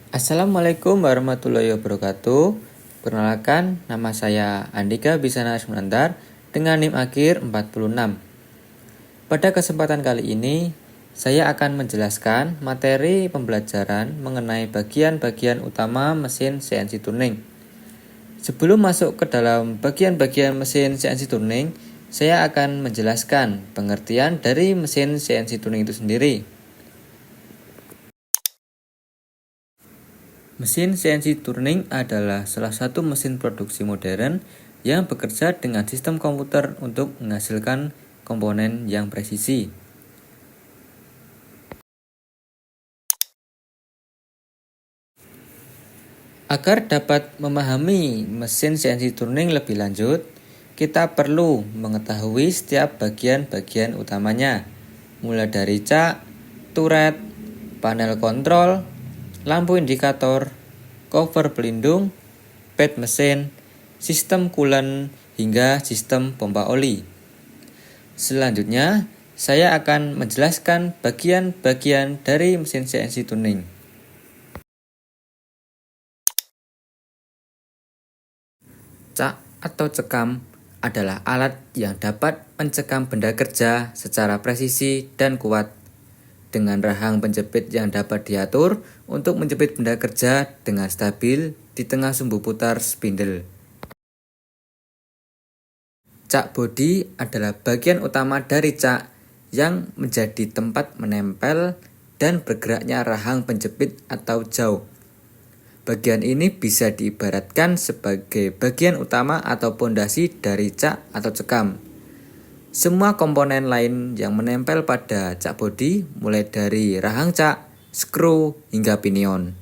Assalamualaikum warahmatullahi wabarakatuh. Perkenalkan, nama saya Andika Bisana Asmunandar dengan NIM akhir 46. Pada kesempatan kali ini, saya akan menjelaskan materi pembelajaran mengenai bagian-bagian utama mesin CNC Turning. Sebelum masuk ke dalam bagian-bagian mesin CNC Turning, saya akan menjelaskan pengertian dari mesin CNC Turning itu sendiri. Mesin CNC Turning adalah salah satu mesin produksi modern yang bekerja dengan sistem komputer untuk menghasilkan komponen yang presisi. Agar dapat memahami mesin CNC Turning lebih lanjut, kita perlu mengetahui setiap bagian-bagian utamanya, mulai dari cak, turret, panel kontrol, lampu indikator, cover pelindung, pad mesin, sistem coolant, hingga sistem pompa oli. Selanjutnya, saya akan menjelaskan bagian-bagian dari mesin CNC Turning. Cak atau cekam adalah alat yang dapat mencekam benda kerja secara presisi dan kuat. Dengan rahang penjepit yang dapat diatur untuk menjepit benda kerja dengan stabil di tengah sumbu putar spindle. Cak bodi adalah bagian utama dari cak yang menjadi tempat menempel dan bergeraknya rahang penjepit atau jaw. Bagian ini bisa diibaratkan sebagai bagian utama atau pondasi dari cak atau cekam. Semua komponen lain yang menempel pada cak bodi mulai dari rahang cak, skru, hingga pinion.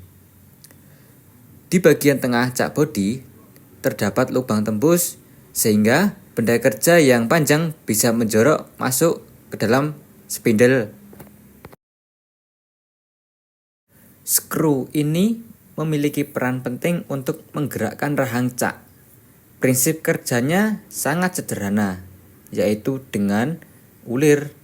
Di bagian tengah cak bodi terdapat lubang tembus sehingga benda kerja yang panjang bisa menjorok masuk ke dalam spindle. Skru ini memiliki peran penting untuk menggerakkan rahang cak. Prinsip kerjanya sangat sederhana, yaitu dengan ulir.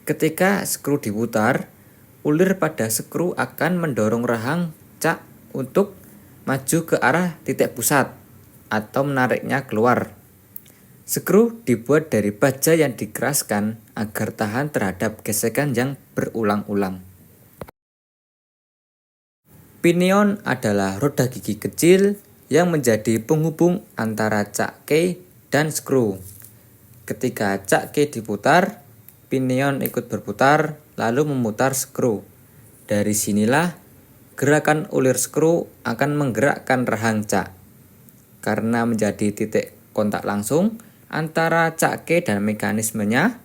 Ketika skru diputar, ulir pada skru akan mendorong rahang cak untuk maju ke arah titik pusat atau menariknya keluar. Skru dibuat dari baja yang dikeraskan agar tahan terhadap gesekan yang berulang-ulang. Pinion adalah roda gigi kecil yang menjadi penghubung antara cak key dan skru. Ketika cak key diputar, pinion ikut berputar lalu memutar skru. Dari sinilah gerakan ulir skru akan menggerakkan rahang cak. Karena menjadi titik kontak langsung antara cak key dan mekanismenya,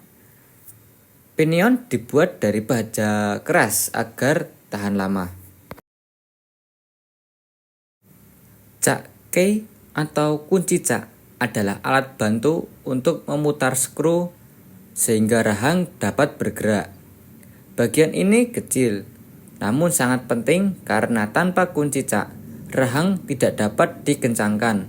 pinion dibuat dari baja keras agar tahan lama. Cak key atau kunci cak adalah alat bantu untuk memutar skru sehingga rahang dapat bergerak. Bagian ini kecil, namun sangat penting karena tanpa kunci cak, rahang tidak dapat dikencangkan.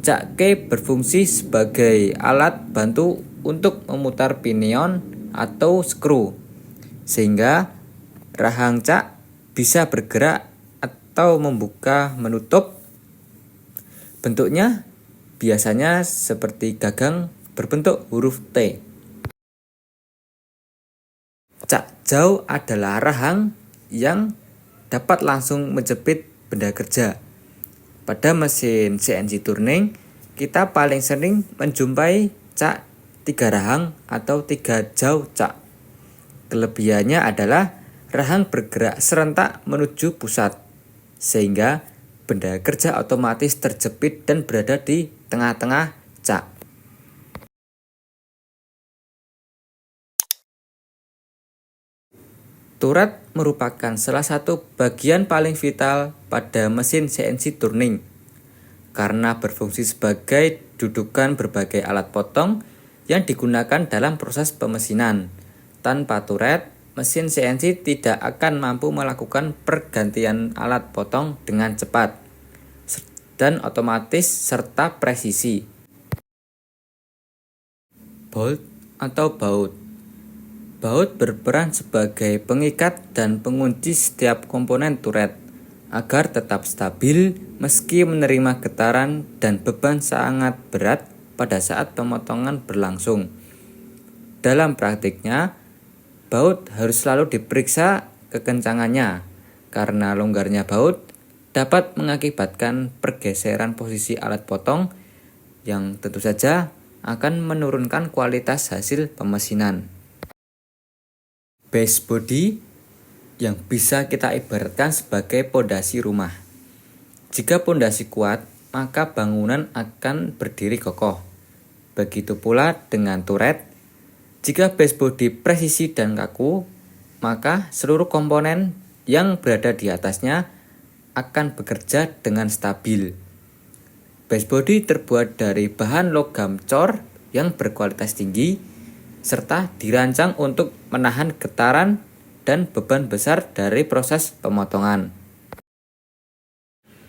Cak key berfungsi sebagai alat bantu untuk memutar pinion atau skru, sehingga rahang cak bisa bergerak atau membuka menutup. Bentuknya biasanya seperti gagang berbentuk huruf T. Cak jaw adalah rahang yang dapat langsung menjepit benda kerja. Pada mesin CNC Turning, kita paling sering menjumpai cak 3 rahang atau 3 jaw cak. Kelebihannya adalah rahang bergerak serentak menuju pusat, sehingga benda kerja otomatis terjepit dan berada di tengah-tengah cak. Turret merupakan salah satu bagian paling vital pada mesin CNC Turning karena berfungsi sebagai dudukan berbagai alat potong yang digunakan dalam proses pemesinan. Tanpa turret, mesin CNC tidak akan mampu melakukan pergantian alat potong dengan cepat dan otomatis serta presisi. Bolt atau baut. Baut berperan sebagai pengikat dan pengunci setiap komponen turret, agar tetap stabil meski menerima getaran dan beban sangat berat pada saat pemotongan berlangsung. Dalam praktiknya, baut harus selalu diperiksa kekencangannya karena longgarnya baut dapat mengakibatkan pergeseran posisi alat potong yang tentu saja akan menurunkan kualitas hasil pemesinan. Base body yang bisa kita ibaratkan sebagai pondasi rumah. Jika pondasi kuat, maka bangunan akan berdiri kokoh. Begitu pula dengan turret. Jika base body presisi dan kaku, maka seluruh komponen yang berada di atasnya akan bekerja dengan stabil. Base body terbuat dari bahan logam cor yang berkualitas tinggi, serta dirancang untuk menahan getaran dan beban besar dari proses pemotongan.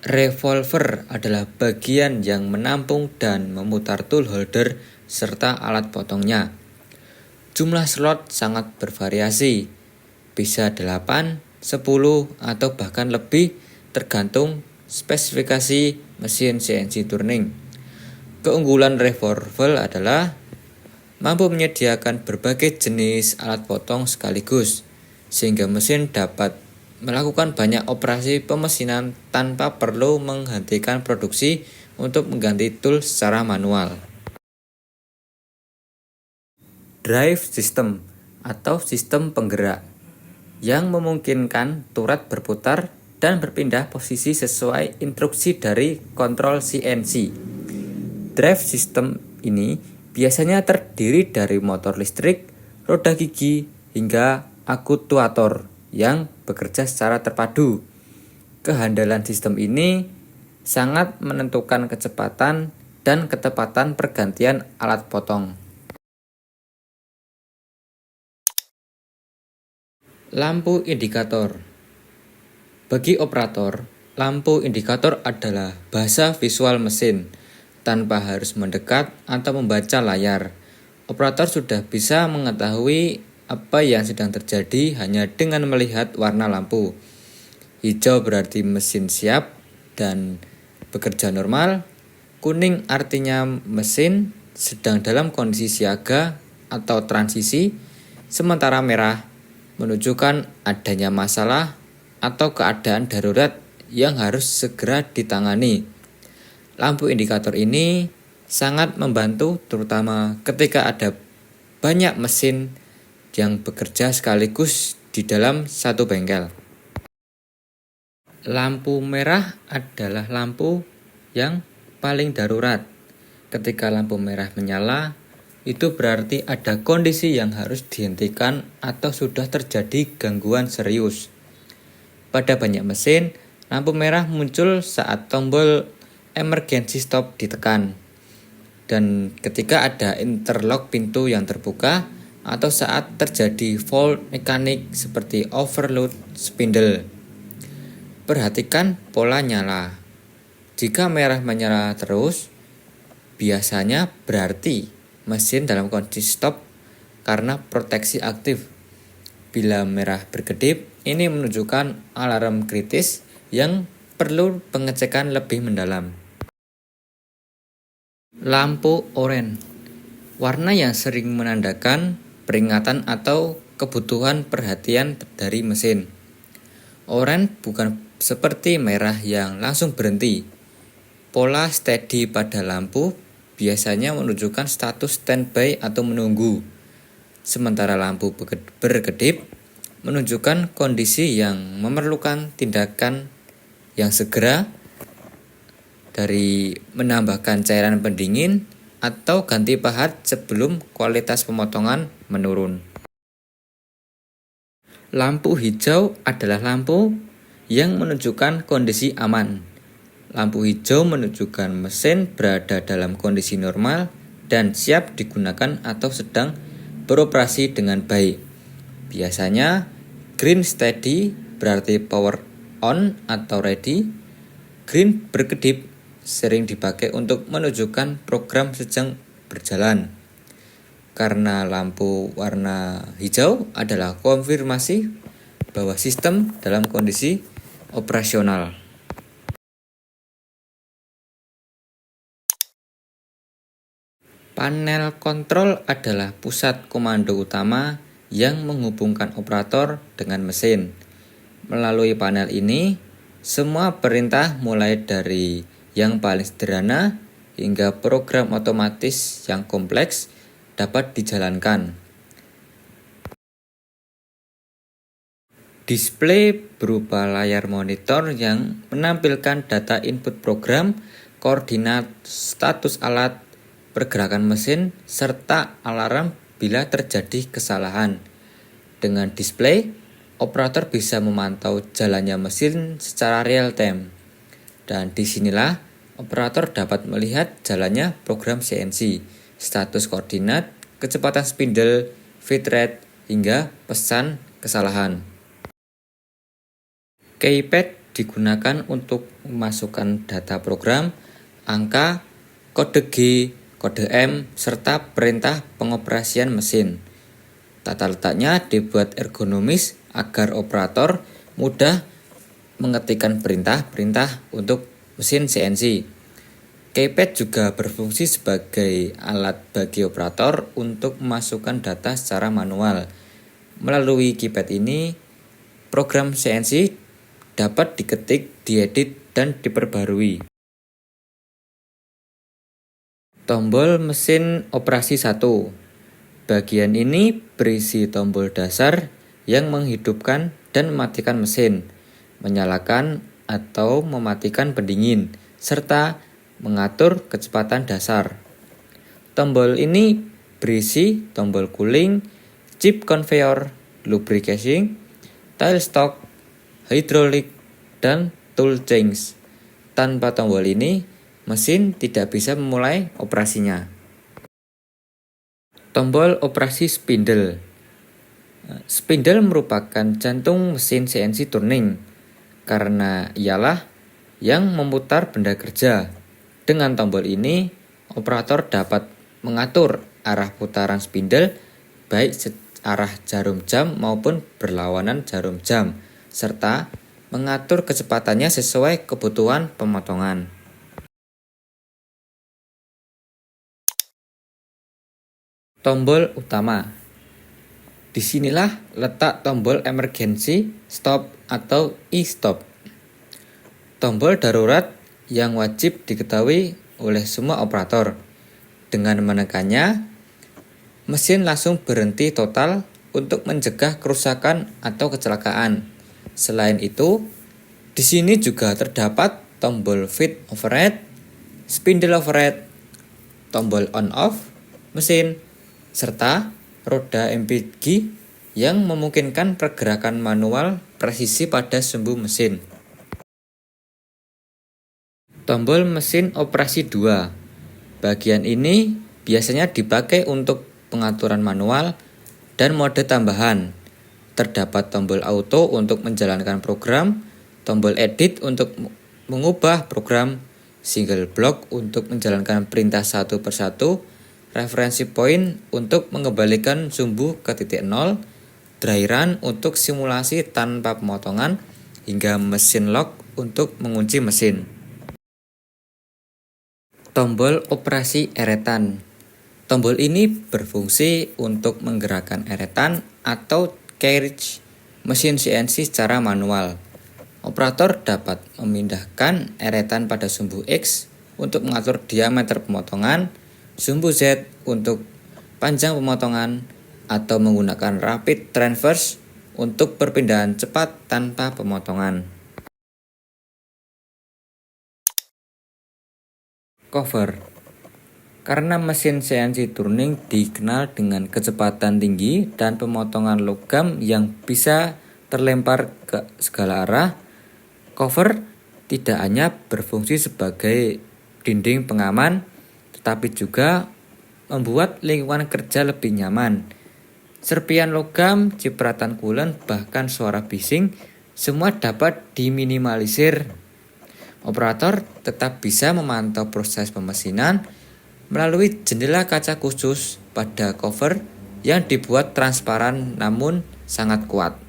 Revolver adalah bagian yang menampung dan memutar tool holder serta alat potongnya. Jumlah slot sangat bervariasi, bisa 8, 10, atau bahkan lebih tergantung spesifikasi mesin CNC turning. Keunggulan revolver adalah mampu menyediakan berbagai jenis alat potong sekaligus, sehingga mesin dapat melakukan banyak operasi pemesinan tanpa perlu menghentikan produksi untuk mengganti tool secara manual. Drive system atau sistem penggerak yang memungkinkan turret berputar dan berpindah posisi sesuai instruksi dari kontrol CNC. Drive system ini biasanya terdiri dari motor listrik, roda gigi, hingga aktuator yang bekerja secara terpadu. Kehandalan sistem ini sangat menentukan kecepatan dan ketepatan pergantian alat potong. Lampu indikator. Bagi operator, lampu indikator adalah bahasa visual mesin. Tanpa harus mendekat atau membaca layar, operator sudah bisa mengetahui apa yang sedang terjadi hanya dengan melihat warna lampu. Hijau berarti mesin siap dan bekerja normal. Kuning artinya mesin sedang dalam kondisi siaga atau transisi. Sementara merah menunjukkan adanya masalah atau keadaan darurat yang harus segera ditangani. Lampu indikator ini sangat membantu terutama ketika ada banyak mesin yang bekerja sekaligus di dalam satu bengkel. Lampu merah adalah lampu yang paling darurat. Ketika lampu merah menyala, itu berarti ada kondisi yang harus dihentikan atau sudah terjadi gangguan serius. Pada banyak mesin, lampu merah muncul saat tombol emergency stop ditekan. Dan ketika ada interlock pintu yang terbuka atau saat terjadi fault mekanik seperti overload spindle. Perhatikan pola nyala. Jika merah menyala terus, biasanya berarti mesin dalam kondisi stop karena proteksi aktif. Bila merah berkedip, ini menunjukkan alarm kritis yang perlu pengecekan lebih mendalam. Lampu oranye, warna yang sering menandakan peringatan atau kebutuhan perhatian dari mesin. Oranye bukan seperti merah yang langsung berhenti. Pola steady pada lampu biasanya menunjukkan status standby atau menunggu. Sementara lampu berkedip menunjukkan kondisi yang memerlukan tindakan yang segera, dari menambahkan cairan pendingin atau ganti pahat sebelum kualitas pemotongan menurun. Lampu hijau adalah lampu yang menunjukkan kondisi aman. Lampu hijau menunjukkan mesin berada dalam kondisi normal dan siap digunakan atau sedang beroperasi dengan baik. Biasanya green steady berarti power on atau ready. Green berkedip sering dipakai untuk menunjukkan program sedang berjalan. Karena lampu warna hijau adalah konfirmasi bahwa sistem dalam kondisi operasional. Panel kontrol adalah pusat komando utama yang menghubungkan operator dengan mesin. Melalui panel ini, semua perintah mulai dari yang paling sederhana hingga program otomatis yang kompleks dapat dijalankan. Display berupa layar monitor yang menampilkan data input program, koordinat, status alat, pergerakan mesin, serta alarm bila terjadi kesalahan. Dengan display, operator bisa memantau jalannya mesin secara real time. Dan disinilah operator dapat melihat jalannya program CNC, status koordinat, kecepatan spindle, feed rate, hingga pesan kesalahan. Keypad digunakan untuk memasukkan data program, angka, kode G, kode M, serta perintah pengoperasian mesin. Tata letaknya dibuat ergonomis agar operator mudah mengetikkan perintah-perintah untuk mesin CNC. Keypad juga berfungsi sebagai alat bagi operator untuk memasukkan data secara manual. Melalui keypad ini, program CNC dapat diketik, diedit, dan diperbarui. Tombol mesin operasi 1. Bagian ini berisi tombol dasar yang menghidupkan dan mematikan mesin, menyalakan atau mematikan pendingin, serta mengatur kecepatan dasar. Tombol ini berisi tombol cooling, chip conveyor, lubrication, tailstock, hidrolik, dan tool change. Tanpa tombol ini, mesin tidak bisa memulai operasinya. Tombol operasi spindle. Spindle merupakan jantung mesin CNC turning karena ialah yang memutar benda kerja. Dengan tombol ini, operator dapat mengatur arah putaran spindle baik arah jarum jam maupun berlawanan jarum jam, serta mengatur kecepatannya sesuai kebutuhan pemotongan. Tombol utama. Disinilah letak tombol emergency stop atau e-stop. Tombol darurat yang wajib diketahui oleh semua operator. Dengan menekannya, mesin langsung berhenti total untuk mencegah kerusakan atau kecelakaan. Selain itu, di sini juga terdapat tombol feed override, spindle override, tombol on-off mesin, serta roda MPG yang memungkinkan pergerakan manual presisi pada sumbu mesin. Tombol mesin operasi 2. Bagian ini biasanya dipakai untuk pengaturan manual dan mode tambahan. Terdapat tombol auto untuk menjalankan program, tombol edit untuk mengubah program, single block untuk menjalankan perintah satu persatu, referensi point untuk mengembalikan sumbu ke titik nol, dry run untuk simulasi tanpa pemotongan, hingga mesin lock untuk mengunci mesin. Tombol operasi eretan. Tombol ini berfungsi untuk menggerakkan eretan atau carriage mesin CNC secara manual. Operator dapat memindahkan eretan pada sumbu X untuk mengatur diameter pemotongan, sumbu Z untuk panjang pemotongan, atau menggunakan rapid transverse untuk perpindahan cepat tanpa pemotongan. Cover. Karena mesin CNC turning dikenal dengan kecepatan tinggi dan pemotongan logam yang bisa terlempar ke segala arah, cover tidak hanya berfungsi sebagai dinding pengaman, tetapi juga membuat lingkungan kerja lebih nyaman. Serpian logam, cipratan coolant, bahkan suara bising, semua dapat diminimalisir. Operator tetap bisa memantau proses pemesinan melalui jendela kaca khusus pada cover yang dibuat transparan namun sangat kuat.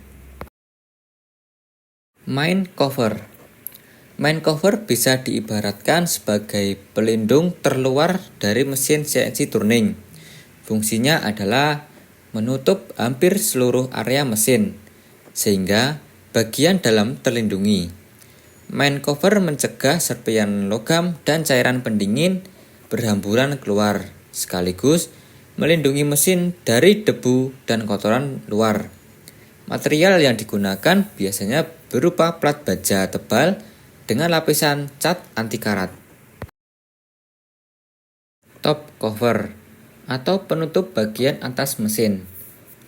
Main cover. Main cover bisa diibaratkan sebagai pelindung terluar dari mesin CNC turning. Fungsinya adalah menutup hampir seluruh area mesin, sehingga bagian dalam terlindungi. Main cover mencegah serpian logam dan cairan pendingin berhamburan keluar, sekaligus melindungi mesin dari debu dan kotoran luar. Material yang digunakan biasanya berupa plat baja tebal dengan lapisan cat anti karat. Top cover atau penutup bagian atas mesin.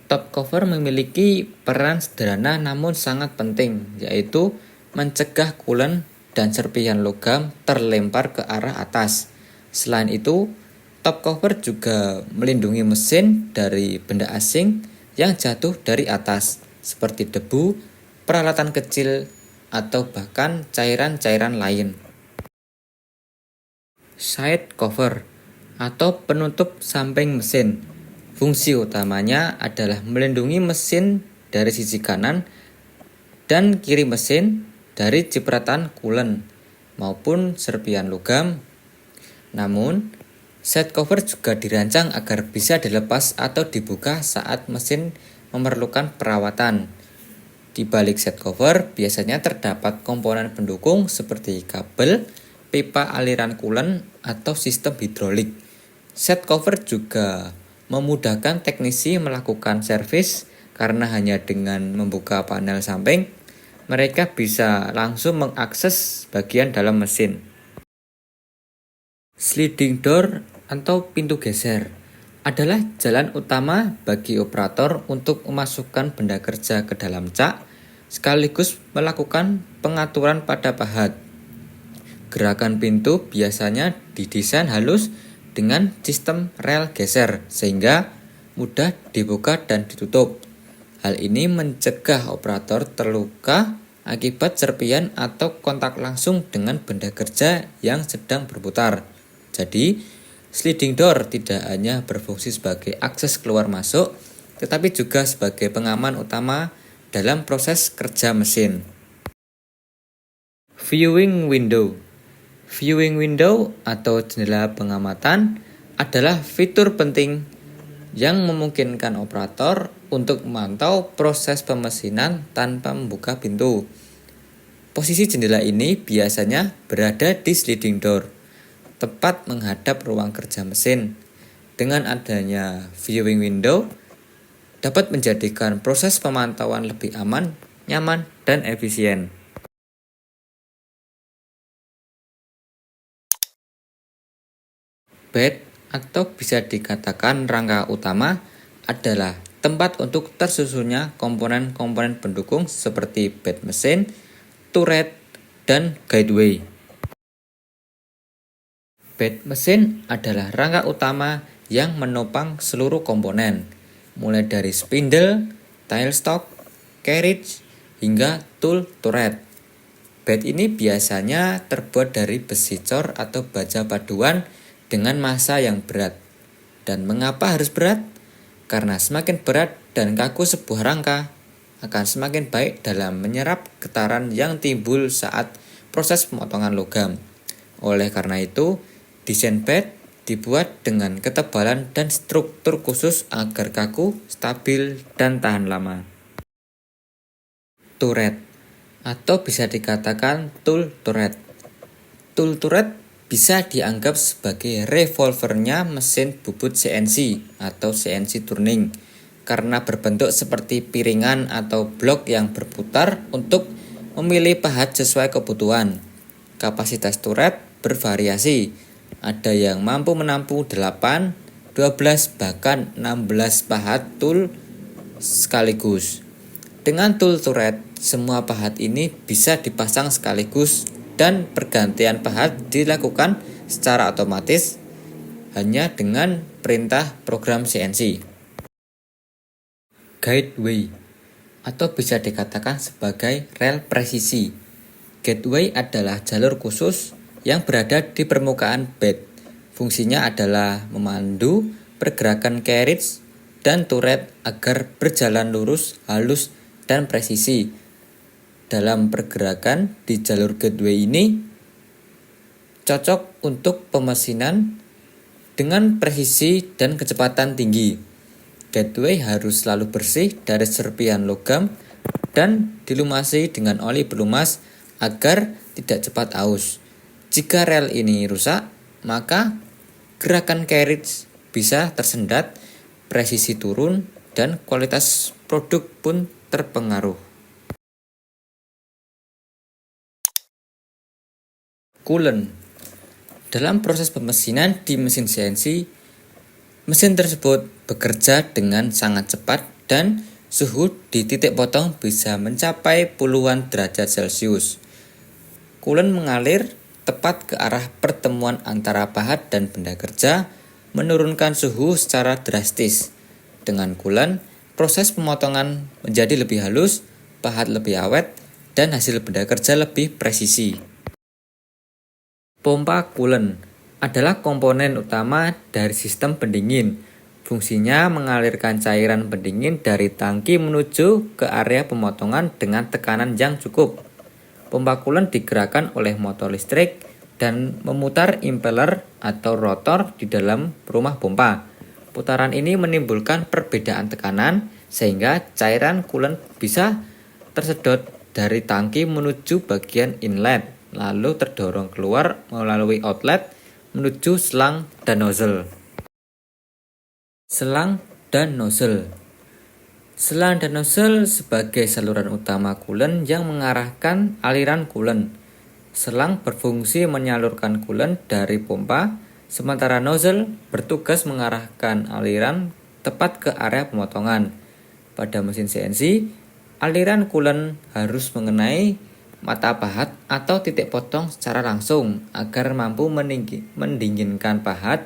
Top cover memiliki peran sederhana namun sangat penting, yaitu mencegah coolant dan serpihan logam terlempar ke arah atas. Selain itu, top cover juga melindungi mesin dari benda asing yang jatuh dari atas, seperti debu, peralatan kecil, atau bahkan cairan-cairan lain. Side cover atau penutup samping mesin. Fungsi utamanya adalah melindungi mesin dari sisi kanan dan kiri mesin dari cipratan coolant maupun serpian logam. Namun, side cover juga dirancang agar bisa dilepas atau dibuka saat mesin memerlukan perawatan. Di balik side cover biasanya terdapat komponen pendukung seperti kabel, pipa aliran coolant, atau sistem hidrolik. Side cover juga memudahkan teknisi melakukan servis karena hanya dengan membuka panel samping, mereka bisa langsung mengakses bagian dalam mesin. Sliding door atau pintu geser adalah jalan utama bagi operator untuk memasukkan benda kerja ke dalam cak, sekaligus melakukan pengaturan pada pahat. Gerakan pintu biasanya didesain halus dengan sistem rel geser sehingga mudah dibuka dan ditutup. Hal ini mencegah operator terluka akibat serpian atau kontak langsung dengan benda kerja yang sedang berputar. Jadi, sliding door tidak hanya berfungsi sebagai akses keluar masuk, tetapi juga sebagai pengaman utama dalam proses kerja mesin. Viewing window. Viewing window atau jendela pengamatan adalah fitur penting yang memungkinkan operator untuk memantau proses pemesinan tanpa membuka pintu. Posisi jendela ini biasanya berada di sliding door, tepat menghadap ruang kerja mesin. Dengan adanya viewing window, dapat menjadikan proses pemantauan lebih aman, nyaman, dan efisien. Bed atau bisa dikatakan rangka utama adalah tempat untuk tersusunnya komponen-komponen pendukung seperti bed mesin, turret, dan guideway. Bed mesin adalah rangka utama yang menopang seluruh komponen, mulai dari spindle, tailstock, carriage, hingga tool turret. Bed ini biasanya terbuat dari besi cor atau baja paduan dengan massa yang berat. Dan mengapa harus berat? Karena semakin berat dan kaku sebuah rangka, akan semakin baik dalam menyerap getaran yang timbul saat proses pemotongan logam. Oleh karena itu, desain bed dibuat dengan ketebalan dan struktur khusus agar kaku, stabil, dan tahan lama. Turret atau bisa dikatakan tool turret. Tool turret bisa dianggap sebagai revolvernya mesin bubut CNC atau CNC turning karena berbentuk seperti piringan atau blok yang berputar untuk memilih pahat sesuai kebutuhan. Kapasitas turret bervariasi. Ada yang mampu menampung 8, 12, bahkan 16 pahat tool sekaligus. Dengan tool turret, semua pahat ini bisa dipasang sekaligus dan pergantian pahat dilakukan secara otomatis hanya dengan perintah program CNC. Guideway atau bisa dikatakan sebagai rel presisi. Guideway adalah jalur khusus yang berada di permukaan bed. Fungsinya adalah memandu pergerakan carriage dan turret agar berjalan lurus, halus, dan presisi. dalam pergerakan di jalur gateway ini cocok untuk pemesinan dengan presisi dan kecepatan tinggi. Gateway harus selalu bersih dari serpihan logam dan dilumasi dengan oli pelumas agar tidak cepat aus. Jika rel ini rusak, maka gerakan carriage bisa tersendat, presisi turun, dan kualitas produk pun terpengaruh. Coolant. Dalam proses pemesinan di mesin CNC, mesin tersebut bekerja dengan sangat cepat dan suhu di titik potong bisa mencapai puluhan derajat Celcius. Coolant mengalir tepat ke arah pertemuan antara pahat dan benda kerja, menurunkan suhu secara drastis. Dengan coolant, proses pemotongan menjadi lebih halus, pahat lebih awet, dan hasil benda kerja lebih presisi. Pompa coolant adalah komponen utama dari sistem pendingin. Fungsinya mengalirkan cairan pendingin dari tangki menuju ke area pemotongan dengan tekanan yang cukup. Pompa coolant digerakkan oleh motor listrik dan memutar impeller atau rotor di dalam rumah pompa. Putaran ini menimbulkan perbedaan tekanan sehingga cairan coolant bisa tersedot dari tangki menuju bagian inlet, lalu terdorong keluar melalui outlet menuju selang dan nozzle. Selang dan nozzle. Selang dan nozzle sebagai saluran utama coolant yang mengarahkan aliran coolant. Selang berfungsi menyalurkan coolant dari pompa, sementara nozzle bertugas mengarahkan aliran tepat ke area pemotongan. Pada mesin CNC, aliran coolant harus mengenai mata pahat atau titik potong secara langsung agar mampu mendinginkan pahat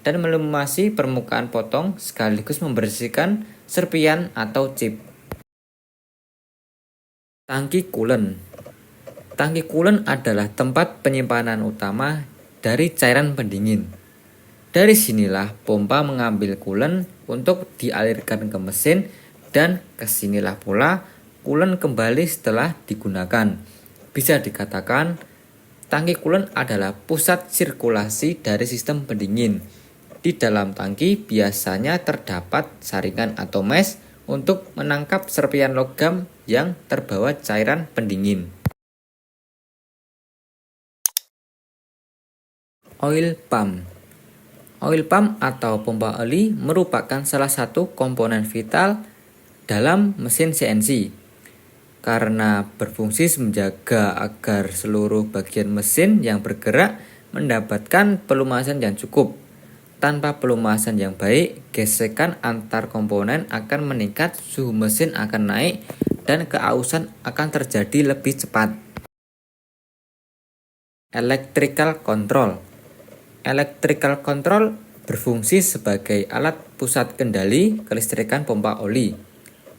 dan melumasi permukaan potong sekaligus membersihkan serpian atau chip. Tangki coolant. Tangki coolant adalah tempat penyimpanan utama dari cairan pendingin. Dari sinilah pompa mengambil coolant untuk dialirkan ke mesin dan kesinilah pula coolant kembali setelah digunakan. Bisa dikatakan, tangki coolant adalah pusat sirkulasi dari sistem pendingin. Di dalam tangki biasanya terdapat saringan atau mesh untuk menangkap serpian logam yang terbawa cairan pendingin. Oil pump. Oil pump atau pompa oli merupakan salah satu komponen vital dalam mesin CNC karena berfungsi menjaga agar seluruh bagian mesin yang bergerak mendapatkan pelumasan yang cukup. Tanpa pelumasan yang baik, gesekan antar komponen akan meningkat, suhu mesin akan naik, dan keausan akan terjadi lebih cepat. Electrical control. Electrical control berfungsi sebagai alat pusat kendali kelistrikan pompa oli.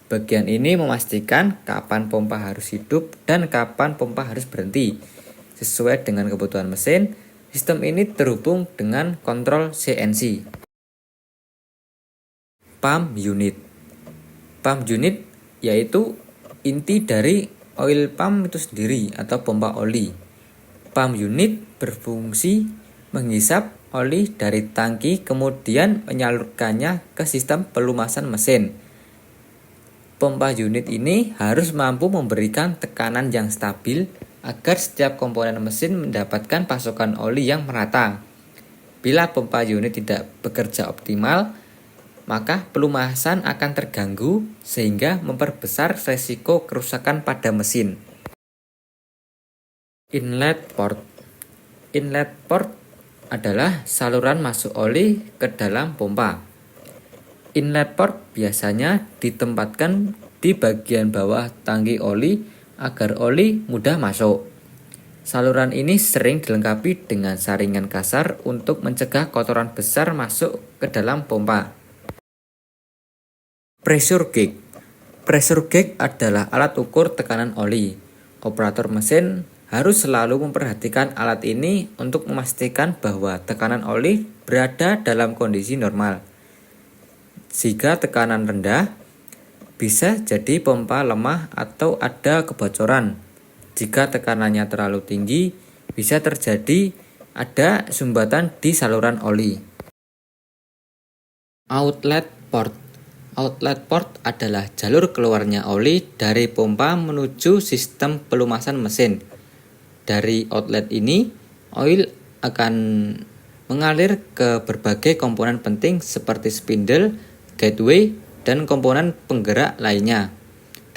Bagian ini memastikan kapan pompa harus hidup dan kapan pompa harus berhenti. Sesuai dengan kebutuhan mesin, sistem ini terhubung dengan kontrol CNC. Pump unit. Pump unit yaitu inti dari oil pump itu sendiri atau pompa oli. Pump unit berfungsi menghisap oli dari tangki kemudian menyalurkannya ke sistem pelumasan mesin. Pompa unit ini harus mampu memberikan tekanan yang stabil agar setiap komponen mesin mendapatkan pasokan oli yang merata. Bila pompa unit tidak bekerja optimal, maka pelumasan akan terganggu sehingga memperbesar resiko kerusakan pada mesin. Inlet port. Inlet port adalah saluran masuk oli ke dalam pompa. Inlet port biasanya ditempatkan di bagian bawah tangki oli agar oli mudah masuk. Saluran ini sering dilengkapi dengan saringan kasar untuk mencegah kotoran besar masuk ke dalam pompa. Pressure gauge. Pressure gauge adalah alat ukur tekanan oli. Operator mesin harus selalu memperhatikan alat ini untuk memastikan bahwa tekanan oli berada dalam kondisi normal. Jika tekanan rendah, Bisa jadi pompa lemah atau ada kebocoran. Jika tekanannya terlalu tinggi, bisa terjadi ada sumbatan di saluran oli. Outlet port. Outlet port adalah jalur keluarnya oli dari pompa menuju sistem pelumasan mesin. Dari outlet ini, oil akan mengalir ke berbagai komponen penting seperti spindle, gateway, dan komponen penggerak lainnya.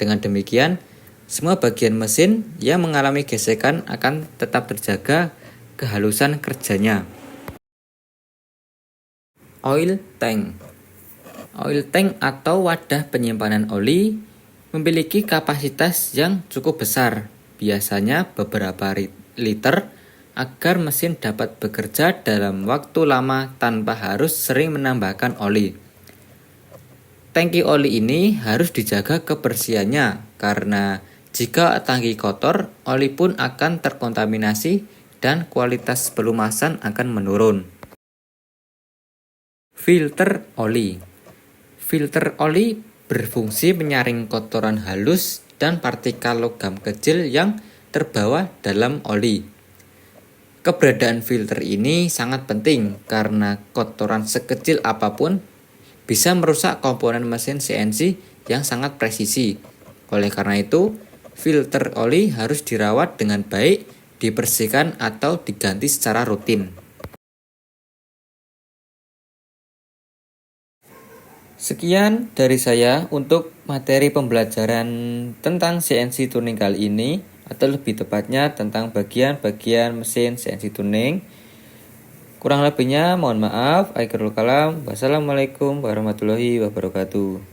Dengan demikian, semua bagian mesin yang mengalami gesekan akan tetap terjaga kehalusan kerjanya. Oil tank. Oil tank atau wadah penyimpanan oli memiliki kapasitas yang cukup besar, biasanya beberapa liter, agar mesin dapat bekerja dalam waktu lama tanpa harus sering menambahkan oli. Tangki oli ini harus dijaga kebersihannya, karena jika tangki kotor, oli pun akan terkontaminasi dan kualitas pelumasan akan menurun. Filter oli. Filter oli berfungsi menyaring kotoran halus dan partikel logam kecil yang terbawa dalam oli. Keberadaan filter ini sangat penting karena kotoran sekecil apapun bisa merusak komponen mesin CNC yang sangat presisi. Oleh karena itu, filter oli harus dirawat dengan baik, dibersihkan atau diganti secara rutin. Sekian dari saya untuk materi pembelajaran tentang CNC tuning kali ini, atau lebih tepatnya tentang bagian-bagian mesin CNC tuning. Kurang lebihnya mohon maaf. Akhirul kalam. Wassalamualaikum warahmatullahi wabarakatuh.